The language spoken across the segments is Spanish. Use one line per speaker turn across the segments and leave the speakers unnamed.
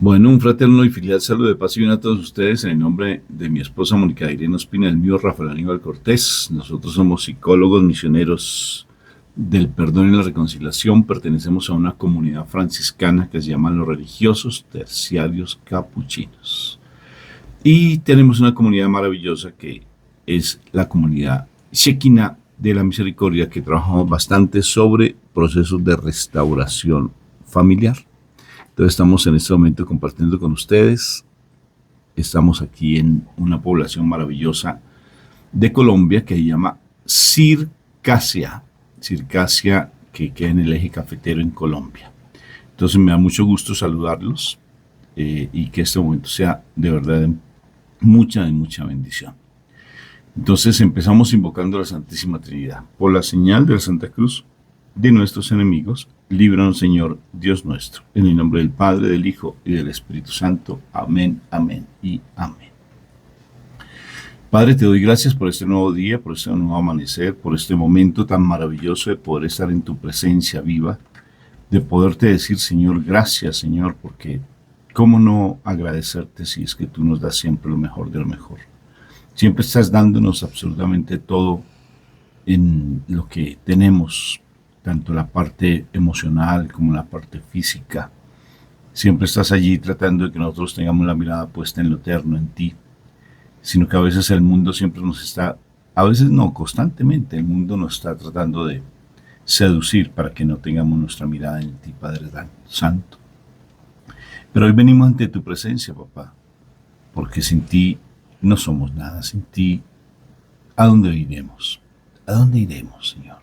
Bueno, un fraterno y filial saludo de paz y bien a todos ustedes en el nombre de mi esposa Mónica Irene Ospina, el mío Rafael Aníbal Cortés. Nosotros somos psicólogos misioneros del perdón y la reconciliación. Pertenecemos a una comunidad franciscana que se llama los religiosos terciarios capuchinos. Y tenemos una comunidad maravillosa que es la comunidad Shekinah de la Misericordia, que trabajamos bastante sobre procesos de restauración familiar. Entonces estamos en este momento compartiendo con ustedes. Estamos aquí en una población maravillosa de Colombia que se llama Circasia. Circasia, que queda en el eje cafetero en Colombia. Entonces me da mucho gusto saludarlos y que este momento sea de verdad de mucha bendición. Entonces empezamos invocando a la Santísima Trinidad. Por la señal de la Santa Cruz de nuestros enemigos, líbranos, Señor, Dios nuestro. En el nombre del Padre, del Hijo y del Espíritu Santo. Amén, amén y amén. Padre, te doy gracias por este nuevo día, por este nuevo amanecer, por este momento tan maravilloso de poder estar en tu presencia viva, de poderte decir, Señor, gracias, Señor, porque ¿cómo no agradecerte si es que tú nos das siempre lo mejor de lo mejor? Siempre estás dándonos absolutamente todo en lo que tenemos, tanto la parte emocional como la parte física. Siempre estás allí tratando de que nosotros tengamos la mirada puesta en lo eterno, en ti, sino que a veces el mundo siempre nos está, a veces no, constantemente el mundo nos está tratando de seducir para que no tengamos nuestra mirada en ti, Padre Santo. Pero hoy venimos ante tu presencia, papá, porque sin ti no somos nada. Sin ti, ¿a dónde iremos? ¿A dónde iremos, Señor?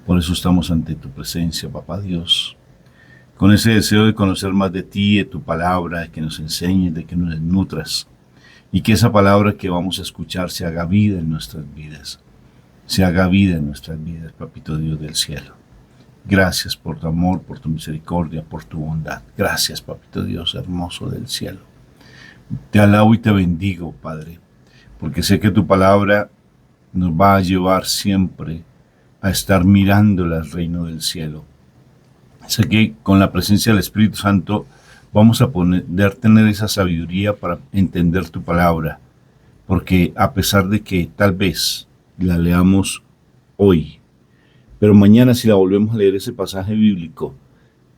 Por eso estamos ante tu presencia, papá Dios, con ese deseo de conocer más de ti, de tu palabra, de que nos enseñes, de que nos nutras, y que esa palabra que vamos a escuchar se haga vida en nuestras vidas, se haga vida en nuestras vidas, papito Dios del cielo. Gracias por tu amor, por tu misericordia, por tu bondad. Gracias, papito Dios hermoso del cielo. Te alabo y te bendigo, Padre, porque sé que tu palabra nos va a llevar siempre a estar mirándola al reino del cielo. Sé que con la presencia del Espíritu Santo vamos a poder tener esa sabiduría para entender tu palabra, porque a pesar de que tal vez la leamos hoy, pero mañana si la volvemos a leer ese pasaje bíblico,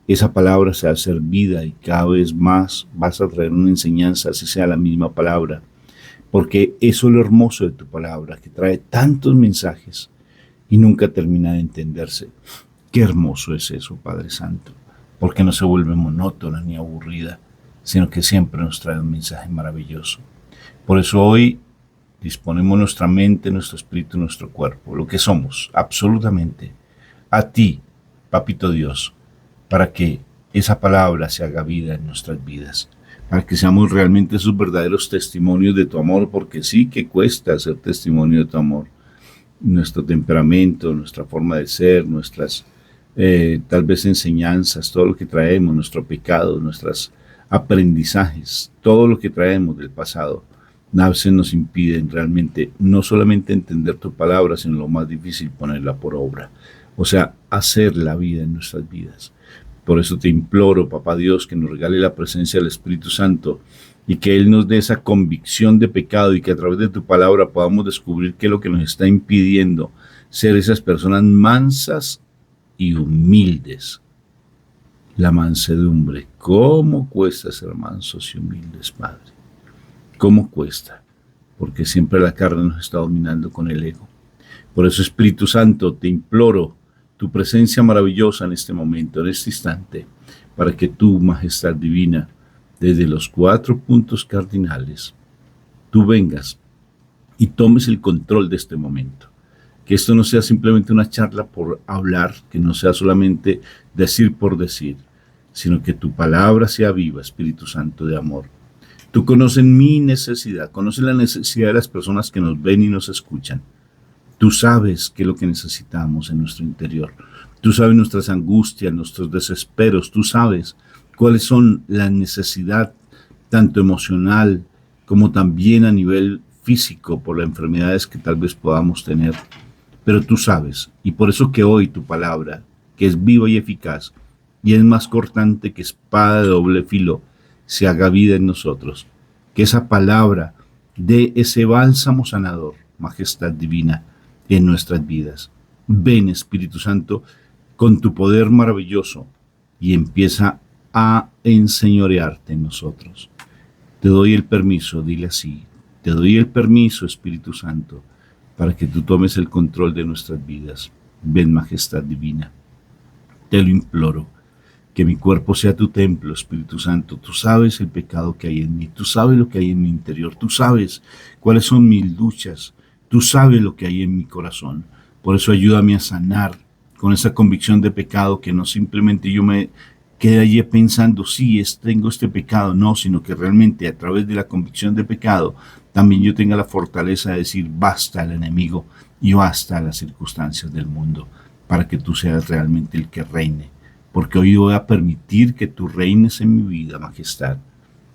esa palabra se va a hacer vida y cada vez más vas a traer una enseñanza, así sea la misma palabra, porque eso es lo hermoso de tu palabra, que trae tantos mensajes y nunca termina de entenderse. Qué hermoso es eso, Padre Santo, porque no se vuelve monótona ni aburrida, sino que siempre nos trae un mensaje maravilloso. Por eso hoy disponemos nuestra mente, nuestro espíritu, nuestro cuerpo, lo que somos, absolutamente, a ti, Papito Dios, para que esa palabra se haga vida en nuestras vidas, para que seamos realmente esos verdaderos testimonios de tu amor, porque sí que cuesta ser testimonio de tu amor. Nuestro temperamento, nuestra forma de ser, nuestras tal vez enseñanzas, todo lo que traemos, nuestro pecado, nuestros aprendizajes, todo lo que traemos del pasado, a veces nos impiden realmente no solamente entender tu palabra, sino lo más difícil, ponerla por obra, o sea, hacer la vida en nuestras vidas. Por eso te imploro, papá Dios, que nos regale la presencia del Espíritu Santo y que Él nos dé esa convicción de pecado y que a través de tu palabra podamos descubrir qué es lo que nos está impidiendo ser esas personas mansas y humildes. La mansedumbre. ¿Cómo cuesta ser mansos y humildes, Padre? ¿Cómo cuesta? Porque siempre la carne nos está dominando con el ego. Por eso, Espíritu Santo, te imploro tu presencia maravillosa en este momento, en este instante, para que tu majestad divina, desde los 4 puntos cardinales, tú vengas y tomes el control de este momento. Que esto no sea simplemente una charla por hablar, que no sea solamente decir por decir, sino que tu palabra sea viva, Espíritu Santo de amor. Tú conoces mi necesidad, conoces la necesidad de las personas que nos ven y nos escuchan. Tú sabes qué es lo que necesitamos en nuestro interior. Tú sabes nuestras angustias, nuestros desesperos. Tú sabes cuáles son las necesidades, tanto emocional como también a nivel físico, por las enfermedades que tal vez podamos tener. Pero tú sabes, y por eso que hoy tu palabra, que es viva y eficaz, y es más cortante que espada de doble filo, se haga vida en nosotros, que esa palabra dé ese bálsamo sanador, majestad divina, en nuestras vidas. Ven, Espíritu Santo, con tu poder maravilloso y empieza a enseñorearte en nosotros. Te doy el permiso, dile así, te doy el permiso, Espíritu Santo, para que tú tomes el control de nuestras vidas. Ven, majestad divina, te lo imploro, que mi cuerpo sea tu templo, Espíritu Santo. Tú sabes el pecado que hay en mí, tú sabes lo que hay en mi interior, tú sabes cuáles son mis luchas, tú sabes lo que hay en mi corazón. Por eso ayúdame a sanar con esa convicción de pecado, que no simplemente yo me quede allí pensando, sí, tengo este pecado, no, sino que realmente a través de la convicción de pecado también yo tenga la fortaleza de decir basta al enemigo y basta a las circunstancias del mundo, para que tú seas realmente el que reine, porque hoy voy a permitir que tú reines en mi vida, majestad.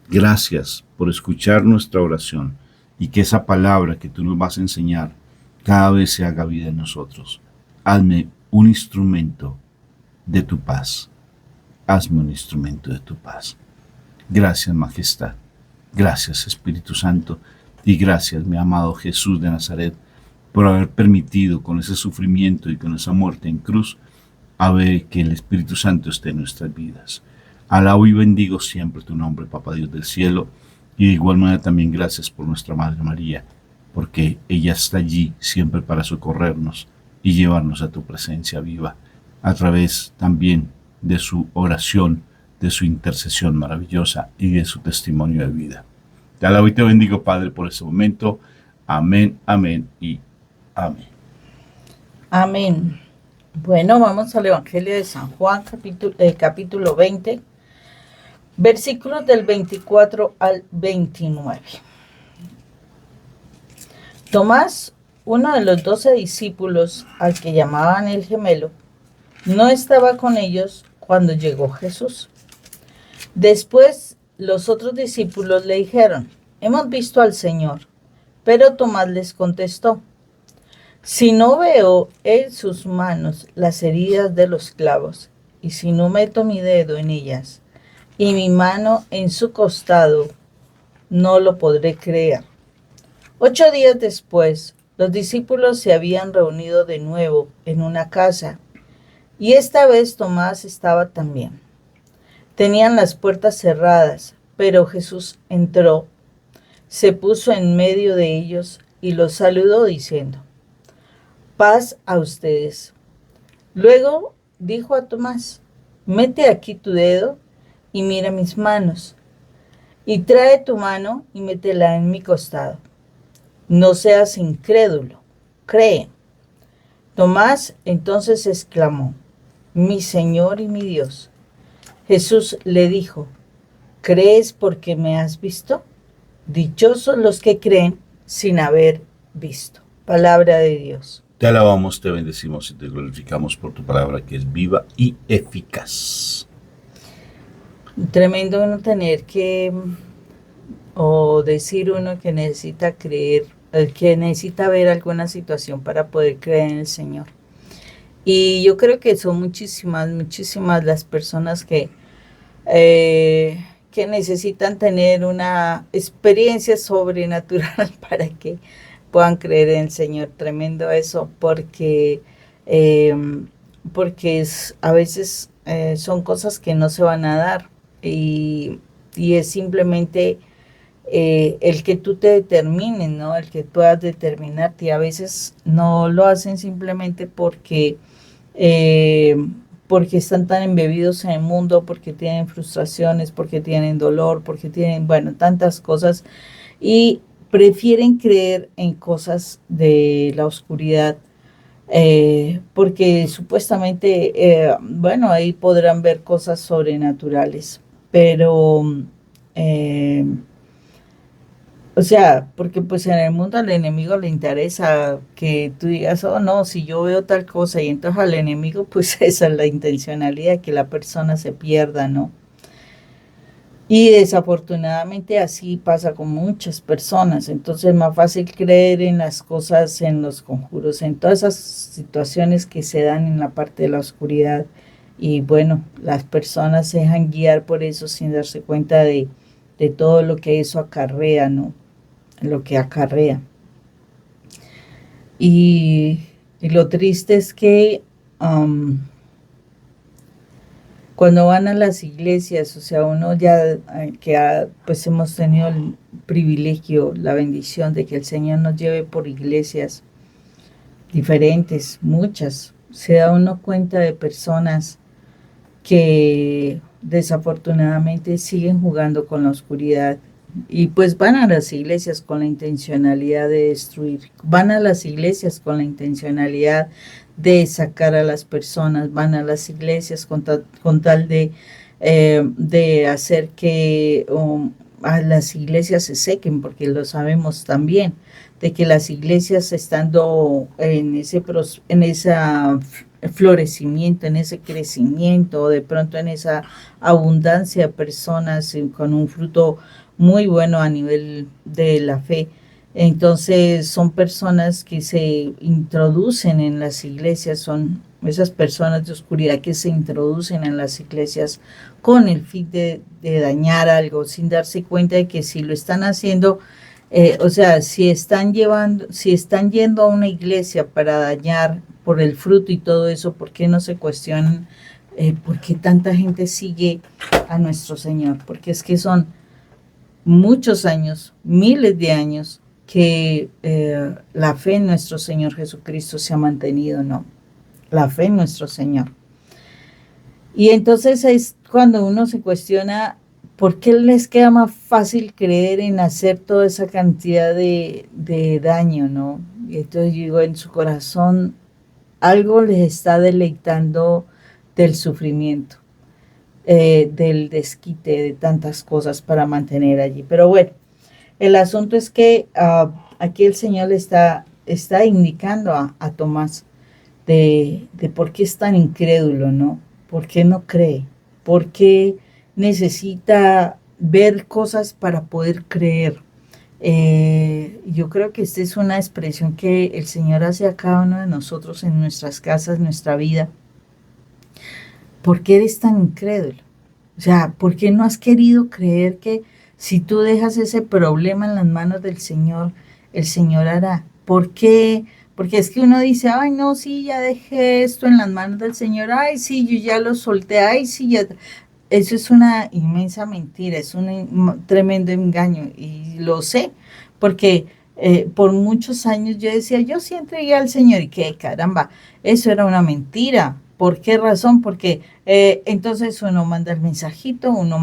Gracias por escuchar nuestra oración y que esa palabra que tú nos vas a enseñar cada vez se haga vida en nosotros. Hazme un instrumento de tu paz. Hazme un instrumento de tu paz. Gracias, majestad. Gracias, Espíritu Santo. Y gracias, mi amado Jesús de Nazaret, por haber permitido con ese sufrimiento y con esa muerte en cruz, a ver que el Espíritu Santo esté en nuestras vidas. Alabo y bendigo siempre tu nombre, Papá Dios del cielo, y de igual manera también gracias por nuestra Madre María, porque ella está allí siempre para socorrernos y llevarnos a tu presencia viva, a través también de su oración, de su intercesión maravillosa y de su testimonio de vida. Te alabo y te bendigo, Padre, por ese momento. Amén, amén y amén.
Amén. Bueno, vamos al Evangelio de San Juan, capítulo 20, versículos del 24 al 29. Tomás, uno de los 12 discípulos, al que llamaban el gemelo, no estaba con ellos cuando llegó Jesús. Después los otros discípulos le dijeron: hemos visto al Señor. Pero Tomás les contestó: si no veo en sus manos las heridas de los clavos, y si no meto mi dedo en ellas, y mi mano en su costado, no lo podré creer. 8 días después, los discípulos se habían reunido de nuevo en una casa, y esta vez Tomás estaba también. Tenían las puertas cerradas, pero Jesús entró, se puso en medio de ellos y los saludó diciendo: paz a ustedes. Luego dijo a Tomás: mete aquí tu dedo y mira mis manos, y trae tu mano y métela en mi costado. No seas incrédulo, cree. Tomás entonces exclamó: mi Señor y mi Dios. Jesús le dijo: ¿crees porque me has visto? Dichosos los que creen sin haber visto. Palabra de Dios.
Te alabamos, te bendecimos y te glorificamos por tu palabra, que es viva y eficaz.
Tremendo uno tener que, o decir uno que necesita creer, que necesita ver alguna situación para poder creer en el Señor. Y yo creo que son muchísimas las personas que necesitan tener una experiencia sobrenatural para que puedan creer en el Señor. Tremendo eso, porque a veces son cosas que no se van a dar, y es simplemente el que tú te determines, ¿no? El que puedas determinarte. Y a veces no lo hacen simplemente porque están tan embebidos en el mundo, porque tienen frustraciones, porque tienen dolor, porque tienen, bueno, tantas cosas, y prefieren creer en cosas de la oscuridad, porque supuestamente, bueno, ahí podrán ver cosas sobrenaturales, pero o sea, porque pues en el mundo al enemigo le interesa que tú digas: oh no, si yo veo tal cosa, y entonces al enemigo pues esa es la intencionalidad, que la persona se pierda, ¿no? Y desafortunadamente así pasa con muchas personas. Entonces es más fácil creer en las cosas, en los conjuros, en todas esas situaciones que se dan en la parte de la oscuridad. Y bueno, las personas se dejan guiar por eso sin darse cuenta de de todo lo que eso acarrea, ¿no? Lo que acarrea. Y lo triste es que cuando van a las iglesias, o sea, uno ya pues hemos tenido el privilegio, la bendición de que el Señor nos lleve por iglesias diferentes, muchas, se da uno cuenta de personas que desafortunadamente siguen jugando con la oscuridad y pues van a las iglesias con la intencionalidad de destruir, van a las iglesias con la intencionalidad de sacar a las personas, van a las iglesias con tal de hacer que a las iglesias se sequen, porque lo sabemos también, de que las iglesias estando en ese florecimiento, en ese crecimiento, de pronto en esa abundancia de personas con un fruto muy bueno a nivel de la fe. Entonces son personas que se introducen en las iglesias, son esas personas de oscuridad que se introducen en las iglesias con el fin de dañar algo, sin darse cuenta de que si lo están haciendo, o sea, si están yendo a una iglesia para dañar por el fruto y todo eso, ¿por qué no se cuestionan por qué tanta gente sigue a nuestro Señor? Porque es que son muchos años, miles de años, que la fe en nuestro Señor Jesucristo se ha mantenido, ¿no? La fe en nuestro Señor. Y entonces es cuando uno se cuestiona por qué les queda más fácil creer en hacer toda esa cantidad de daño, ¿no? Y entonces yo digo, en su corazón algo les está deleitando del sufrimiento, del desquite, de tantas cosas para mantener allí. Pero bueno, el asunto es que aquí el Señor le está indicando a Tomás de por qué es tan incrédulo, ¿no? ¿Por qué no cree? ¿Por qué necesita ver cosas para poder creer? Yo creo que esta es una expresión que el Señor hace a cada uno de nosotros en nuestras casas, en nuestra vida. ¿Por qué eres tan incrédulo? O sea, ¿por qué no has querido creer que si tú dejas ese problema en las manos del Señor, el Señor hará? ¿Por qué? Porque es que uno dice, ay, no, sí, ya dejé esto en las manos del Señor, ay, sí, yo ya lo solté, ay, sí, ya. Eso es una inmensa mentira, es un tremendo engaño y lo sé, porque por muchos años yo decía, yo sí entregué al Señor y que caramba, eso era una mentira. ¿Por qué razón? Porque entonces uno manda el mensajito, uno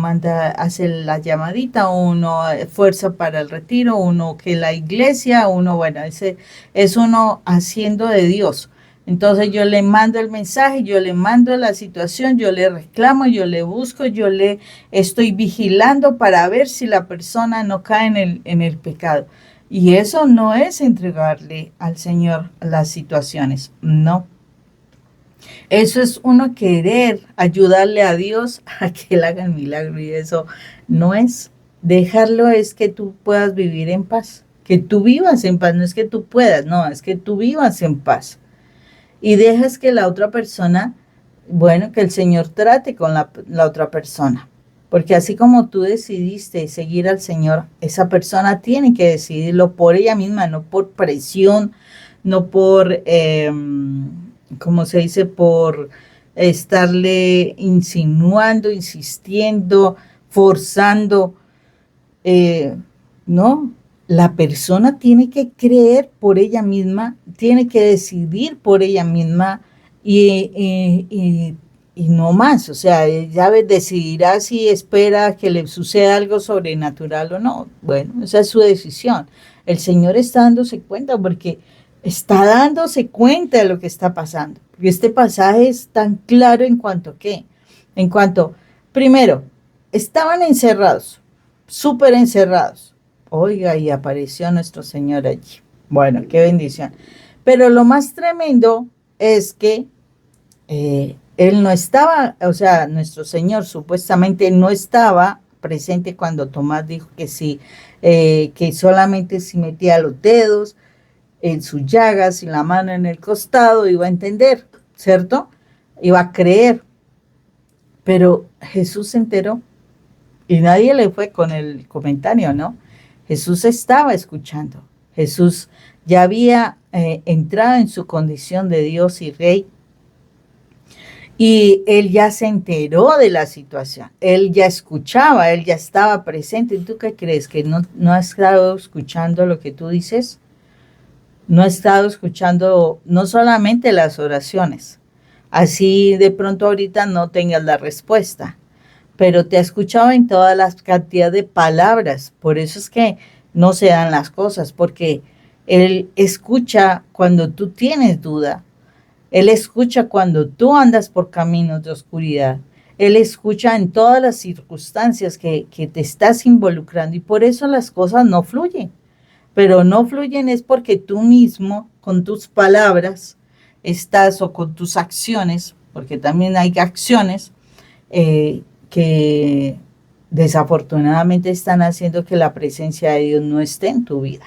hace la llamadita, uno fuerza para el retiro, uno que la iglesia, uno, bueno, ese es uno haciendo de Dios. Entonces yo le mando el mensaje, yo le mando la situación, yo le reclamo, yo le busco, yo le estoy vigilando para ver si la persona no cae en el pecado. Y eso no es entregarle al Señor las situaciones, no. Eso es uno querer ayudarle a Dios a que Él haga el milagro y eso no es. Dejarlo es que tú puedas vivir en paz, que tú vivas en paz, no es que tú puedas, no, es que tú vivas en paz. Y dejas que la otra persona, bueno, que el Señor trate con la otra persona. Porque así como tú decidiste seguir al Señor, esa persona tiene que decidirlo por ella misma, no por presión, no por, ¿cómo se dice? Por estarle insinuando, insistiendo, forzando. No, la persona tiene que creer por ella misma, tiene que decidir por ella misma y no más. O sea, ella decidirá si espera que le suceda algo sobrenatural o no. Bueno, esa es su decisión. El Señor está dándose cuenta porque está dándose cuenta de lo que está pasando. Y este pasaje es tan claro en cuanto primero, estaban encerrados, súper encerrados. Oiga, y apareció nuestro Señor allí. Bueno, qué bendición. Pero lo más tremendo es que Él no estaba, o sea, nuestro Señor supuestamente no estaba presente cuando Tomás dijo que sí, que solamente si metía los dedos en sus llagas y la mano en el costado iba a entender, ¿cierto? Iba a creer. Pero Jesús se enteró Y nadie le fue con el comentario, ¿no? Jesús estaba escuchando. Jesús ya había entrado en su condición de Dios y Rey. Y él ya se enteró de la situación. Él ya escuchaba, él ya estaba presente. ¿Y tú qué crees? ¿Que no ha estado escuchando lo que tú dices? No ha estado escuchando no solamente las oraciones. Así de pronto ahorita no tengas la respuesta, pero te ha escuchado en todas las cantidad de palabras. Por eso es que no se dan las cosas, porque él escucha cuando tú tienes duda. Él escucha cuando tú andas por caminos de oscuridad. Él escucha en todas las circunstancias que te estás involucrando, y por eso las cosas no fluyen. Pero no fluyen es porque tú mismo, con tus palabras, estás, o con tus acciones, porque también hay acciones que desafortunadamente están haciendo que la presencia de Dios no esté en tu vida,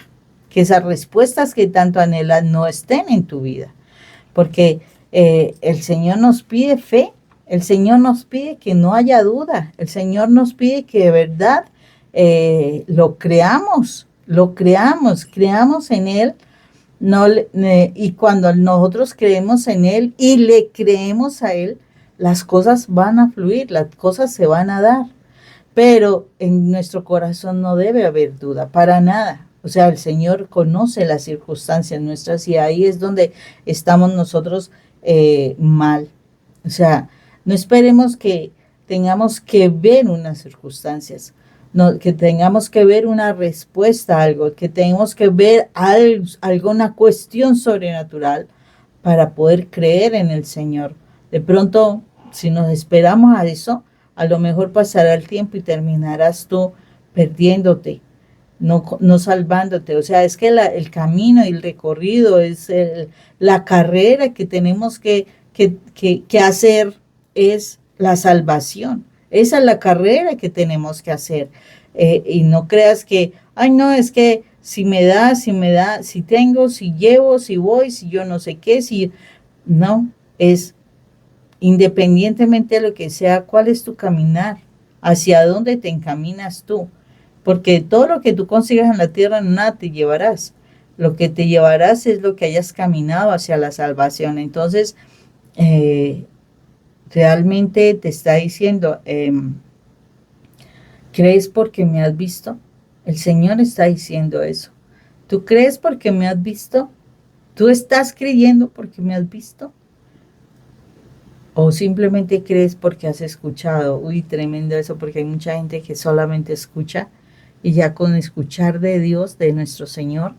que esas respuestas que tanto anhelas no estén en tu vida, porque el Señor nos pide fe, el Señor nos pide que no haya duda, el Señor nos pide que de verdad lo creamos en Él. No, y cuando nosotros creemos en Él y le creemos a Él, las cosas van a fluir, las cosas se van a dar. Pero en nuestro corazón no debe haber duda, para nada. O sea, el Señor conoce las circunstancias nuestras, y ahí es donde estamos nosotros mal. O sea, no esperemos que tengamos que ver unas circunstancias, no, que tengamos que ver una respuesta a algo, que tengamos que ver alguna cuestión sobrenatural para poder creer en el Señor. De pronto, si nos esperamos a eso, a lo mejor pasará el tiempo y terminarás tú perdiéndote, no salvándote. O sea, es que el camino y el recorrido, la carrera que tenemos que hacer es la salvación. Esa es la carrera que tenemos que hacer. Y no creas que, ay, no, es que si tengo, si llevo, si voy, si yo no sé qué, si no, es independientemente de lo que sea, cuál es tu caminar, hacia dónde te encaminas tú, porque todo lo que tú consigas en la tierra, nada te llevarás. Lo que te llevarás es lo que hayas caminado hacia la salvación. Entonces, realmente te está diciendo, ¿crees porque me has visto? El Señor está diciendo eso. ¿Tú crees porque me has visto? ¿Tú estás creyendo porque me has visto? ¿O simplemente crees porque has escuchado? Uy, tremendo eso, porque hay mucha gente que solamente escucha, y ya con escuchar de Dios, de nuestro Señor,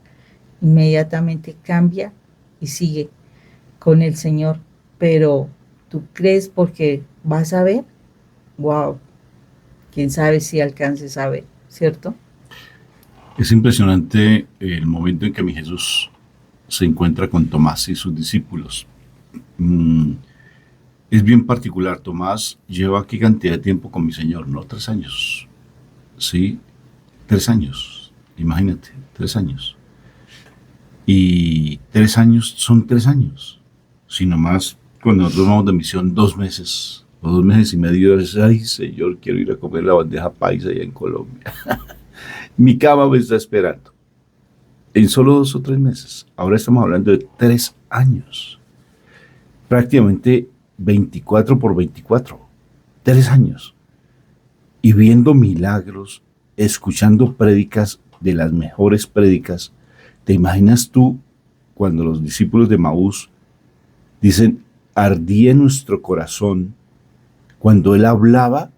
inmediatamente cambia y sigue con el Señor. Pero ¿tú crees porque vas a ver? Wow, quién sabe si alcances a ver, ¿cierto?
Es impresionante el momento en que mi Jesús se encuentra con Tomás y sus discípulos. Es bien particular. Tomás lleva qué cantidad de tiempo con mi Señor, ¿no? 3 años. Sí, 3 años. Imagínate, 3 años. Y 3 años son 3 años. Si nomás cuando nosotros vamos de misión 2 meses o 2 meses y medio, es, ay, Señor, quiero ir a comer la bandeja paisa allá en Colombia. Mi cama me está esperando. En solo 2 o 3 meses. Ahora estamos hablando de 3 años. Prácticamente 24 por 24. 3 años. Y viendo milagros, escuchando prédicas de las mejores prédicas. ¿Te imaginas tú cuando los discípulos de Maús dicen, ardía en nuestro corazón cuando él hablaba?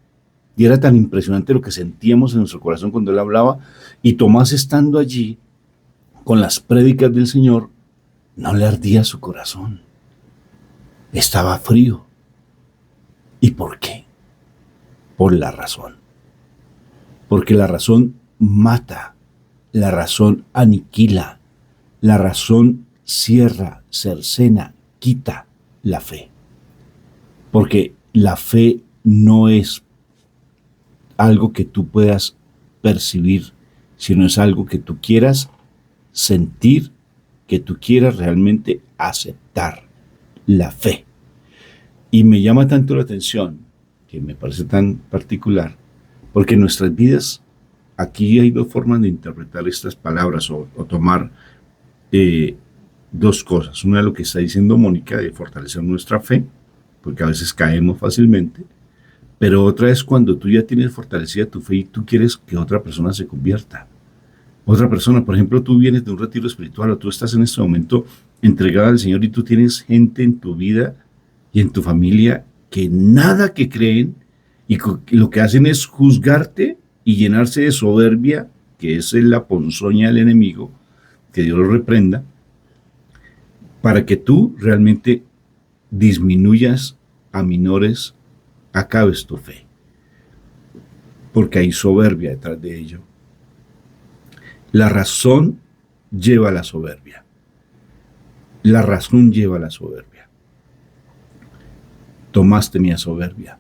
Y era tan impresionante lo que sentíamos en nuestro corazón cuando él hablaba, y Tomás, estando allí con las prédicas del Señor, no le ardía su corazón. Estaba frío. ¿Y por qué? Por la razón. Porque la razón mata, la razón aniquila, la razón cierra, cercena, quita la fe. Porque la fe no es algo que tú puedas percibir, sino es algo que tú quieras sentir, que tú quieras realmente aceptar. La fe. Y me llama tanto la atención, que me parece tan particular, Porque en nuestras vidas, aquí hay dos formas de interpretar estas palabras o tomar dos cosas. Una es lo que está diciendo Mónica de fortalecer nuestra fe, porque a veces caemos fácilmente, pero otra es cuando tú ya tienes fortalecida tu fe y tú quieres que otra persona se convierta. Otra persona, por ejemplo, tú vienes de un retiro espiritual o tú estás en este momento entregada al Señor y tú tienes gente en tu vida y en tu familia que nada que creen y lo que hacen es juzgarte y llenarse de soberbia, que es la ponzoña del enemigo, que Dios lo reprenda, para que tú realmente disminuyas, aminores, acabes tu fe, porque hay soberbia detrás de ello. La razón lleva a la soberbia. La razón lleva a la soberbia. Tomás tenía soberbia.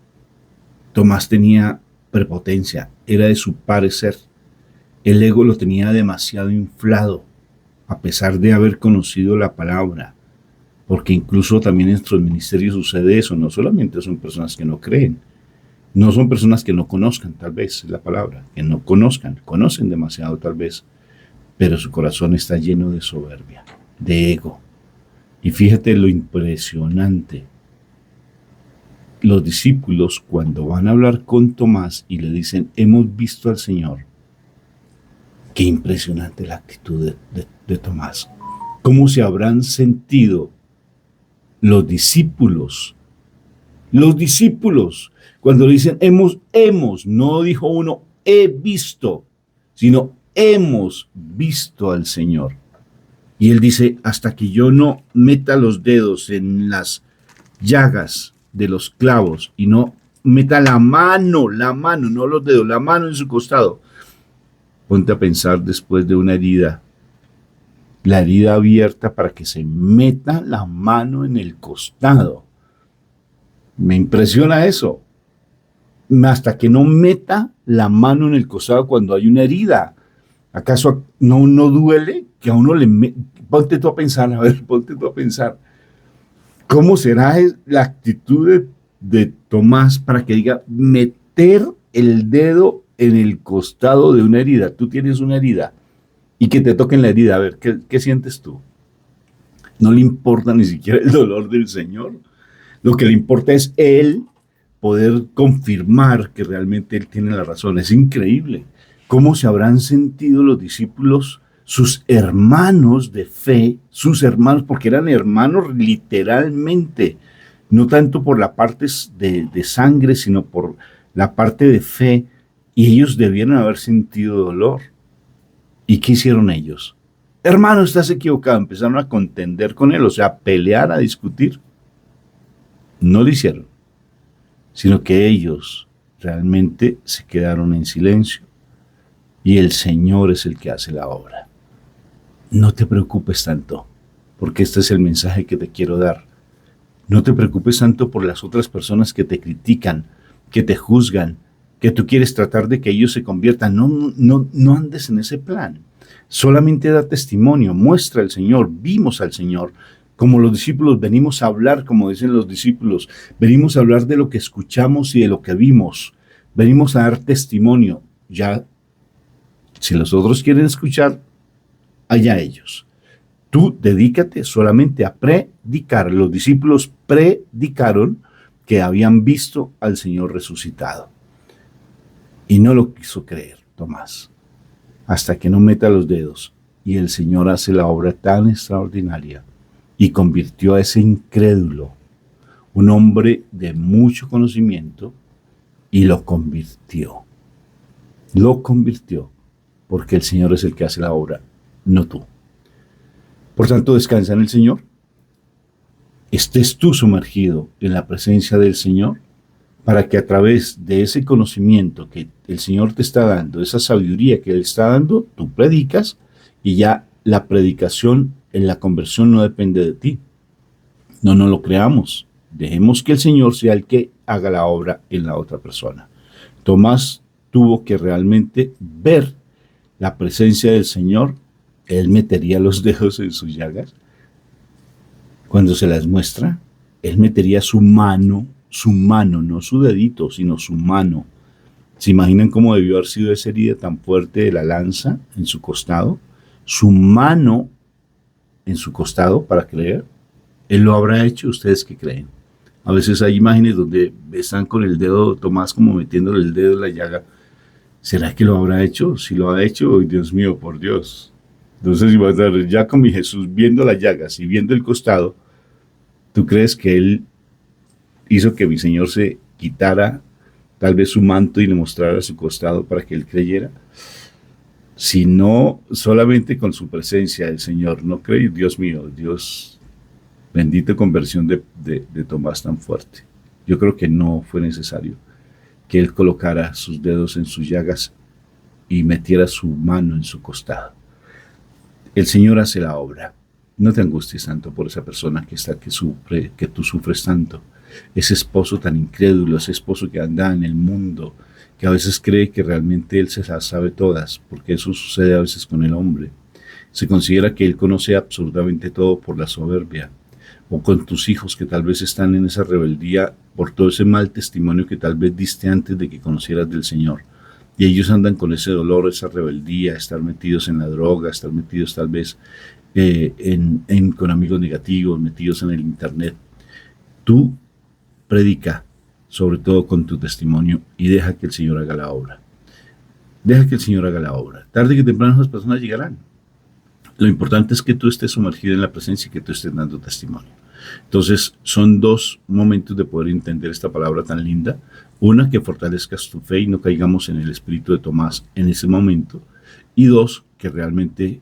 Tomás tenía prepotencia, era de su parecer. El ego lo tenía demasiado inflado, a pesar de haber conocido la palabra. Porque incluso también en nuestros ministerios sucede eso, no solamente son personas que no creen, no son personas que no conozcan, tal vez es la palabra, que no conozcan, conocen demasiado tal vez, pero su corazón está lleno de soberbia, de ego. Y fíjate lo impresionante. Los discípulos, cuando van a hablar con Tomás y le dicen, hemos visto al Señor, qué impresionante la actitud de Tomás. ¿Cómo se habrán sentido los discípulos? Los discípulos, cuando le dicen, hemos, no dijo uno, he visto, sino hemos visto al Señor. Y él dice, hasta que yo no meta los dedos en las llagas de los clavos y no meta la mano, no los dedos, la mano en su costado. Ponte a pensar después de una herida, la herida abierta para que se meta la mano en el costado. Me impresiona eso. Hasta que no meta la mano en el costado cuando hay una herida. ¿Acaso no duele que a uno le... Ponte tú a pensar, ponte tú a pensar. ¿Cómo será la actitud de Tomás para que diga meter el dedo en el costado de una herida? Tú tienes una herida y que te toquen la herida. A ver, ¿qué sientes tú? No le importa ni siquiera el dolor del Señor. Lo que le importa es él poder confirmar que realmente él tiene la razón. Es increíble. ¿Cómo se habrán sentido los discípulos, sus hermanos de fe, sus hermanos, porque eran hermanos literalmente, no tanto por la parte de sangre, sino por la parte de fe, y ellos debieron haber sentido dolor. ¿Y qué hicieron ellos? Hermano, estás equivocado. Empezaron a contender con él, o sea, a pelear, a discutir. No lo hicieron, sino que ellos realmente se quedaron en silencio. Y el Señor es el que hace la obra. No te preocupes tanto, porque este es el mensaje que te quiero dar. No te preocupes tanto por las otras personas que te critican, que te juzgan, que tú quieres tratar de que ellos se conviertan. No andes en ese plan. Solamente da testimonio, muestra al Señor, vimos al Señor. Como los discípulos venimos a hablar, como dicen los discípulos, venimos a hablar de lo que escuchamos y de lo que vimos. Venimos a dar testimonio. Ya, si los otros quieren escuchar, allá ellos. Tú dedícate solamente a predicar. Los discípulos predicaron que habían visto al Señor resucitado. Y no lo quiso creer Tomás, hasta que no meta los dedos. Y el Señor hace la obra tan extraordinaria y convirtió a ese incrédulo, un hombre de mucho conocimiento, y lo convirtió. Lo convirtió, porque el Señor es el que hace la obra, no tú. Por tanto, descansa en el Señor. Estés tú sumergido en la presencia del Señor, para que a través de ese conocimiento que el Señor te está dando, esa sabiduría que Él está dando, tú predicas, y ya la predicación en la conversión no depende de ti. No lo creamos. Dejemos que el Señor sea el que haga la obra en la otra persona. Tomás tuvo que realmente ver la presencia del Señor. Él metería los dedos en sus llagas. Cuando se las muestra, él metería su mano, no su dedito, sino su mano. ¿Se imaginan cómo debió haber sido esa herida tan fuerte de la lanza en su costado? Su mano en su costado para creer. Él lo habrá hecho. ¿Ustedes qué creen? A veces hay imágenes donde están con el dedo, Tomás como metiéndole el dedo en la llaga. ¿Será que lo habrá hecho? Si lo ha hecho, oh, Dios mío, por Dios. Entonces, ya con mi Jesús viendo las llagas y viendo el costado, ¿tú crees que Él hizo que mi Señor se quitara tal vez su manto y le mostrara su costado para que Él creyera? Si no, solamente con su presencia el Señor no cree. Dios mío, Dios, bendita conversión de Tomás tan fuerte. Yo creo que no fue necesario que Él colocara sus dedos en sus llagas y metiera su mano en su costado. El Señor hace la obra. No te angusties tanto por esa persona que sufre, que tú sufres tanto. Ese esposo tan incrédulo, ese esposo que anda en el mundo, que a veces cree que realmente él se las sabe todas, porque eso sucede a veces con el hombre. Se considera que él conoce absolutamente todo por la soberbia. O con tus hijos que tal vez están en esa rebeldía por todo ese mal testimonio que tal vez diste antes de que conocieras del Señor. Y ellos andan con ese dolor, esa rebeldía, estar metidos en la droga, estar metidos tal vez con amigos negativos, metidos en el internet. Tú predica, sobre todo con tu testimonio, y deja que el Señor haga la obra. Deja que el Señor haga la obra. Tarde que temprano esas personas llegarán. Lo importante es que tú estés sumergido en la presencia y que tú estés dando testimonio. Entonces, son dos momentos de poder entender esta palabra tan linda. Una, que fortalezcas tu fe y no caigamos en el espíritu de Tomás en ese momento. Y dos, que realmente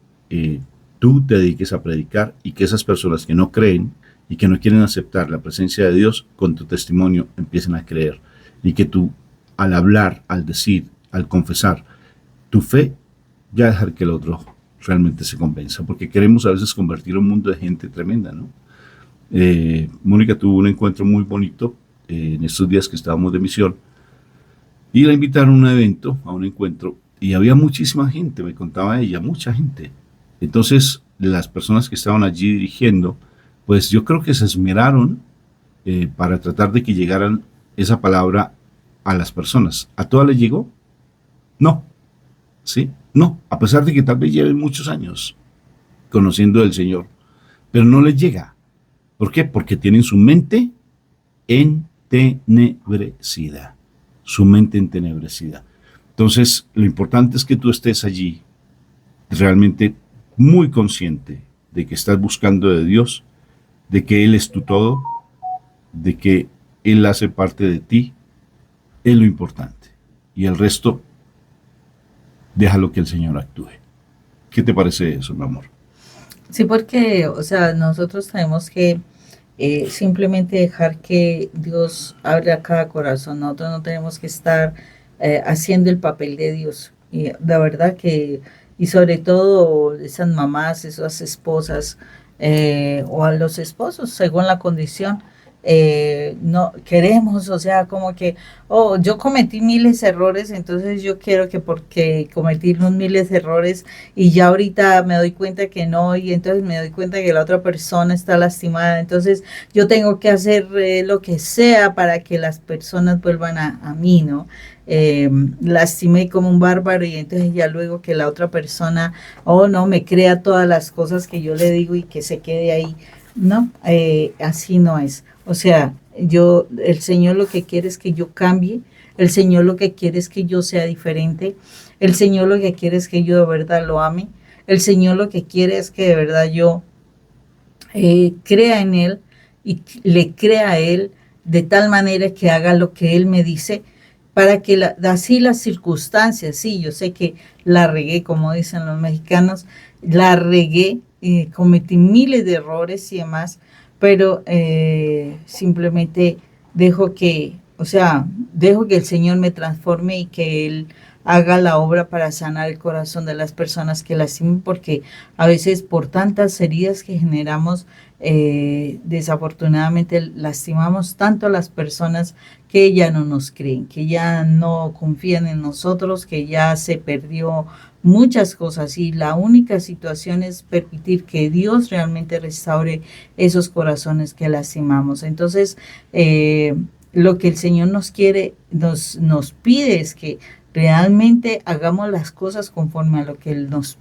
tú te dediques a predicar y que esas personas que no creen y que no quieren aceptar la presencia de Dios, con tu testimonio empiecen a creer. Y que tú, al hablar, al decir, al confesar tu fe, ya dejar que el otro realmente se convenza. Porque queremos a veces convertir un mundo de gente tremenda, ¿no? Mónica tuvo un encuentro muy bonito en estos días que estábamos de misión y la invitaron a un evento, a un encuentro, y había muchísima gente, me contaba ella, mucha gente. Entonces las personas que estaban allí dirigiendo, pues yo creo que se esmeraron para tratar de que llegaran esa palabra a las personas. ¿A todas les llegó? No, ¿sí? No, a pesar de que tal vez lleven muchos años conociendo del Señor, pero no les llega. ¿Por qué? Porque tienen su mente entenebrecida. Su mente entenebrecida. Entonces, lo importante es que tú estés allí realmente muy consciente de que estás buscando de Dios, de que Él es tu todo, de que Él hace parte de ti. Es lo importante. Y el resto, déjalo que el Señor actúe. ¿Qué te parece eso, mi amor?
Sí, porque, o sea, nosotros tenemos que simplemente dejar que Dios abra cada corazón. Nosotros no tenemos que estar haciendo el papel de Dios. Y la verdad que, y sobre todo esas mamás, esas esposas, o a los esposos, según la condición, no queremos, o sea, como que, oh, yo cometí miles de errores, entonces yo quiero que porque cometí unos miles de errores y ya ahorita me doy cuenta que no, y entonces me doy cuenta que la otra persona está lastimada, entonces yo tengo que hacer lo que sea para que las personas vuelvan a mí, ¿no? Lastimé como un bárbaro y entonces ya luego que la otra persona, oh no, me crea todas las cosas que yo le digo y que se quede ahí. No, así no es. O sea, el Señor lo que quiere es que yo cambie, el Señor lo que quiere es que yo sea diferente, el Señor lo que quiere es que yo de verdad lo ame, el Señor lo que quiere es que de verdad yo crea en Él y le crea a Él de tal manera que haga lo que Él me dice, para que así las circunstancias, sí, yo sé que la regué, como dicen los mexicanos, la regué, cometí miles de errores y demás, pero simplemente dejo que, o sea, dejo que el Señor me transforme y que Él haga la obra para sanar el corazón de las personas que lastiman, porque a veces por tantas heridas que generamos, desafortunadamente lastimamos tanto a las personas que ya no nos creen, que ya no confían en nosotros, que ya se perdió muchas cosas y la única situación es permitir que Dios realmente restaure esos corazones que lastimamos. Entonces, lo que el Señor nos quiere, nos pide es que realmente hagamos las cosas conforme a lo que Él nos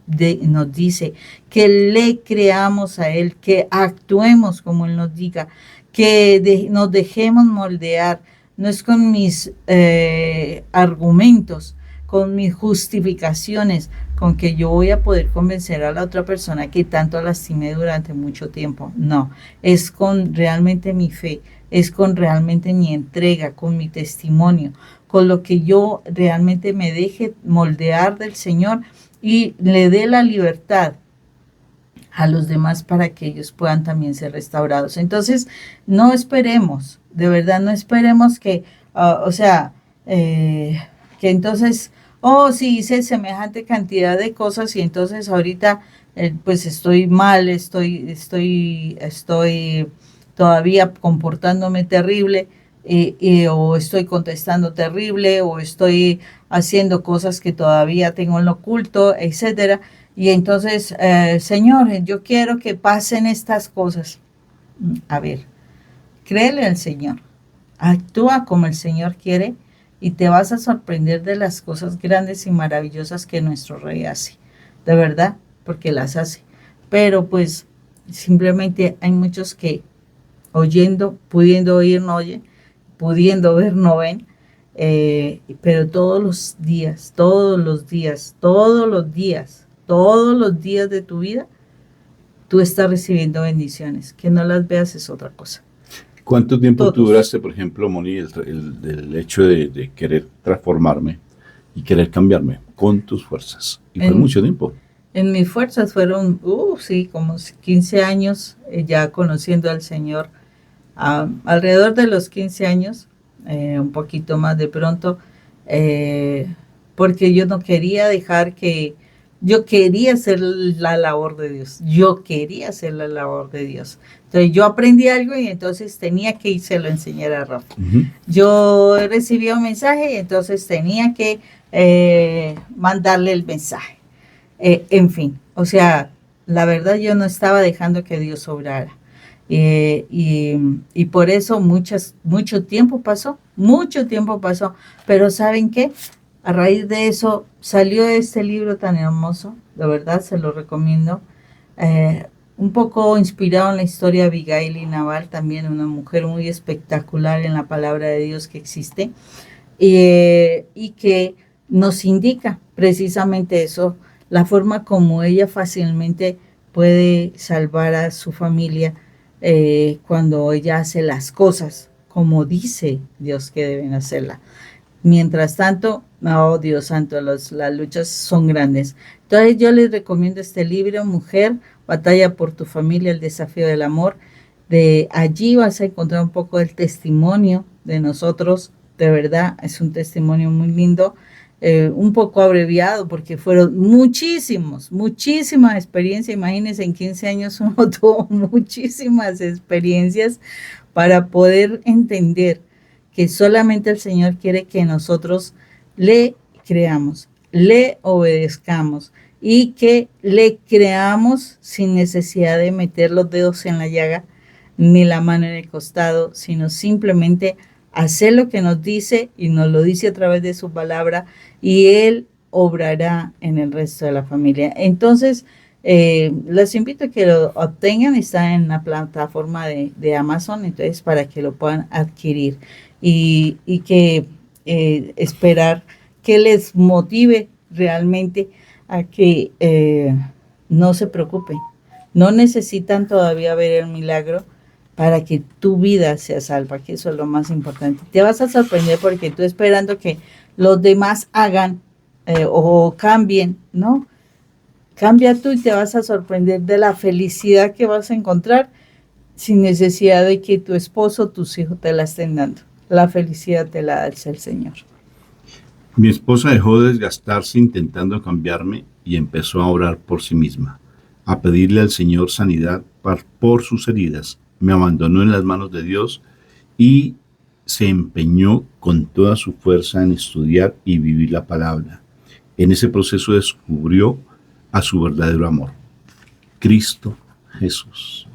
dice, que le creamos a Él, que actuemos como Él nos diga, que nos dejemos moldear. No es con mis argumentos, con mis justificaciones, con que yo voy a poder convencer a la otra persona que tanto lastimé durante mucho tiempo. No, es con realmente mi fe, es con realmente mi entrega, con mi testimonio, con lo que yo realmente me deje moldear del Señor y le dé la libertad a los demás para que ellos puedan también ser restaurados. Entonces, no esperemos, de verdad, no esperemos que, que entonces, oh, sí, hice semejante cantidad de cosas y entonces ahorita, pues estoy mal, estoy todavía comportándome terrible, o estoy contestando terrible, o estoy haciendo cosas que todavía tengo en lo oculto, etcétera. Y entonces, Señor, yo quiero que pasen estas cosas. A ver, créele al Señor, actúa como el Señor quiere y te vas a sorprender de las cosas grandes y maravillosas que nuestro Rey hace. De verdad, porque las hace. Pero pues simplemente hay muchos que oyendo, pudiendo oír, no oyen, pudiendo ver, no ven. Pero todos los días, todos los días, todos los días, todos los días de tu vida, tú estás recibiendo bendiciones. Que no las veas es otra cosa.
¿Cuánto tiempo tú duraste, por ejemplo, Moni, el hecho de querer transformarme y querer cambiarme con tus fuerzas? Y fue mucho tiempo.
En mis fuerzas fueron, sí, como 15 años ya conociendo al Señor. Alrededor de los 15 años, un poquito más de pronto, porque yo no quería dejar que, yo quería hacer la labor de Dios, yo quería hacer la labor de Dios. Entonces yo aprendí algo y entonces tenía que írselo a enseñar a Rafa. Yo recibía un mensaje y entonces tenía que mandarle el mensaje. En fin, o sea, la verdad yo no estaba dejando que Dios obrara. Y por eso mucho tiempo pasó, pero ¿saben qué? A raíz de eso salió este libro tan hermoso, de verdad se lo recomiendo, un poco inspirado en la historia de Abigail y Nabal, también una mujer muy espectacular en la palabra de Dios que existe, y que nos indica precisamente eso, la forma como ella fácilmente puede salvar a su familia, cuando ella hace las cosas como dice Dios que deben hacerla. Mientras tanto, oh Dios santo, las luchas son grandes. Entonces yo les recomiendo este libro, Mujer, Batalla por tu familia, el desafío del amor. De allí vas a encontrar un poco del testimonio de nosotros. De verdad, es un testimonio muy lindo. Un poco abreviado porque fueron muchísimas experiencias. Imagínense, en 15 años uno tuvo muchísimas experiencias para poder entender que solamente el Señor quiere que nosotros le creamos, le obedezcamos y que le creamos sin necesidad de meter los dedos en la llaga ni la mano en el costado, sino simplemente hacer lo que nos dice y nos lo dice a través de su palabra y Él obrará en el resto de la familia. Entonces, los invito a que lo obtengan, está en la plataforma de Amazon, entonces para que lo puedan adquirir y que esperar que les motive realmente a que no se preocupen. No necesitan todavía ver el milagro para que tu vida sea salva, que eso es lo más importante. Te vas a sorprender porque tú esperando que los demás hagan o cambien, ¿no? Cambia tú y te vas a sorprender de la felicidad que vas a encontrar sin necesidad de que tu esposo o tus hijos te la estén dando. La felicidad te la da el Señor.
Mi esposa dejó de desgastarse intentando cambiarme y empezó a orar por sí misma, a pedirle al Señor sanidad por sus heridas. Me abandonó en las manos de Dios y se empeñó con toda su fuerza en estudiar y vivir la palabra. En ese proceso descubrió a su verdadero amor, Cristo Jesús.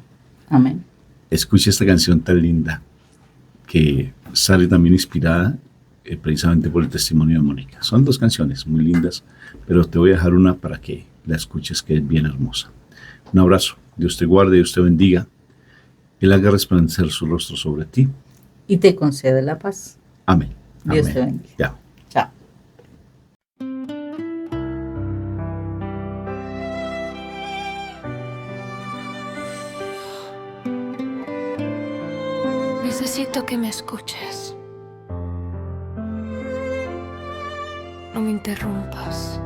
Amén.
Escucha esta canción tan linda. que sale también inspirada precisamente por el testimonio de Mónica. Son dos canciones muy lindas, pero te voy a dejar una para que la escuches, que es bien hermosa. Un abrazo, Dios te guarde, Dios te bendiga, Él haga resplandecer su rostro sobre ti
y te concede la paz.
Amén.
Dios
Amén.
te bendiga.
Ya.
Chao.
Necesito que me escuches. No me interrumpas.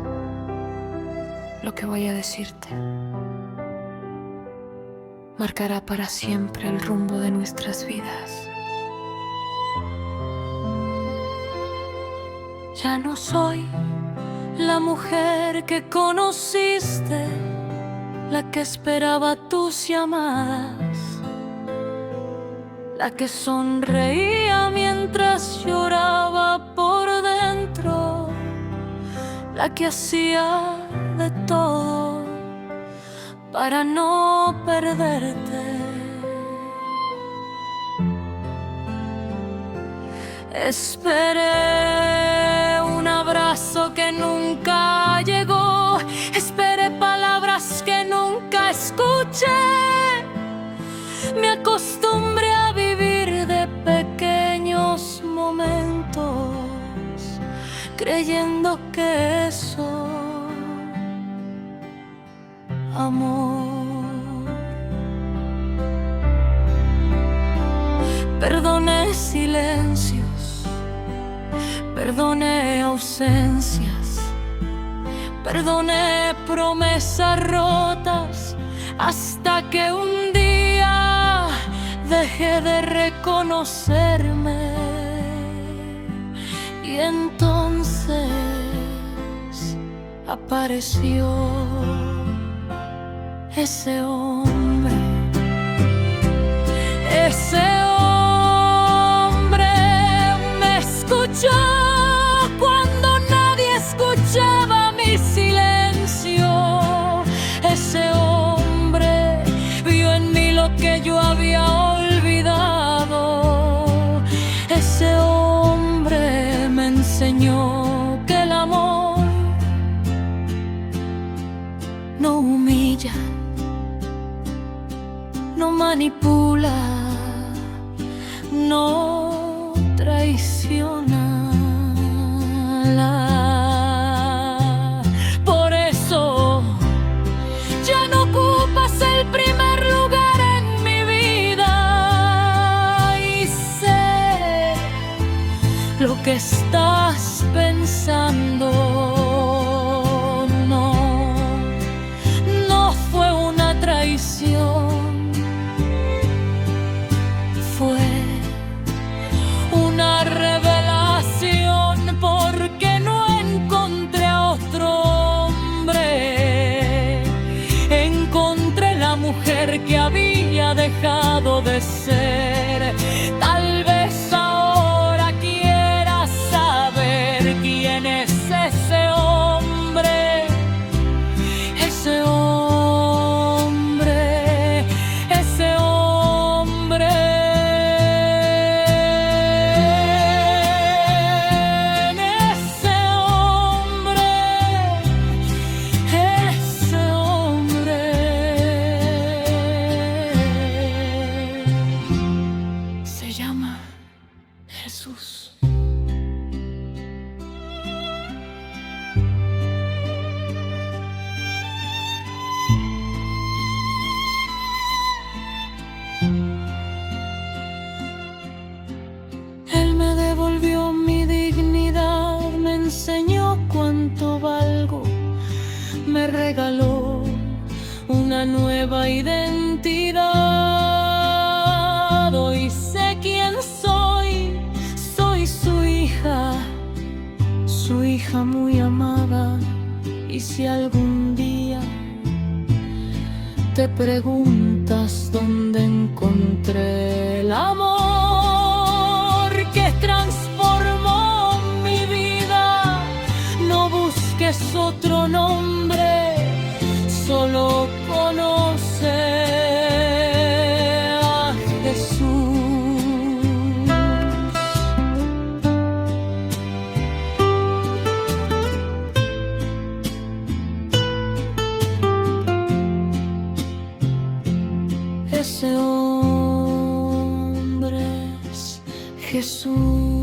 Lo que voy a decirte marcará para siempre el rumbo de nuestras vidas. Ya no soy la mujer que conociste, la que esperaba tus llamadas, la que sonreía mientras lloraba por dentro, la que hacía de todo para no perderte. Esperé un abrazo que nunca llegó, esperé palabras que nunca escuché. Me acostumbré a vivir de pequeños momentos, creyendo que eso, amor. Perdoné silencios, perdoné ausencias, perdoné promesas rotas, hasta que un día dejé de reconocerme. Y entonces apareció ese hombre, ese hombre me escuchó cuando nadie escuchaba mi silencio. Ese hombre vio en mí lo que yo había olvidado. Ese hombre me enseñó que el amor no humilla, no manipula, no traiciona. Por eso ya no ocupas el primer lugar en mi vida, y sé lo que estás pensando. No fue una traición, fue una revelación, porque no encontré a otro hombre. Encontré la mujer que había dejado de ser. Tal vez ahora quieras saber quién es ese hombre. Ese hombre, ese hombre. Ese hombre, ese hombre se llama Jesús. Él me devolvió mi dignidad, me enseñó cuánto valgo, me regaló una nueva identidad. Hoy sé quién soy, soy su hija muy amada. Y si algún día te preguntas dónde encontré el amor que transformó mi vida, no busques otro nombre, solo conoce a Jesús. Jesús.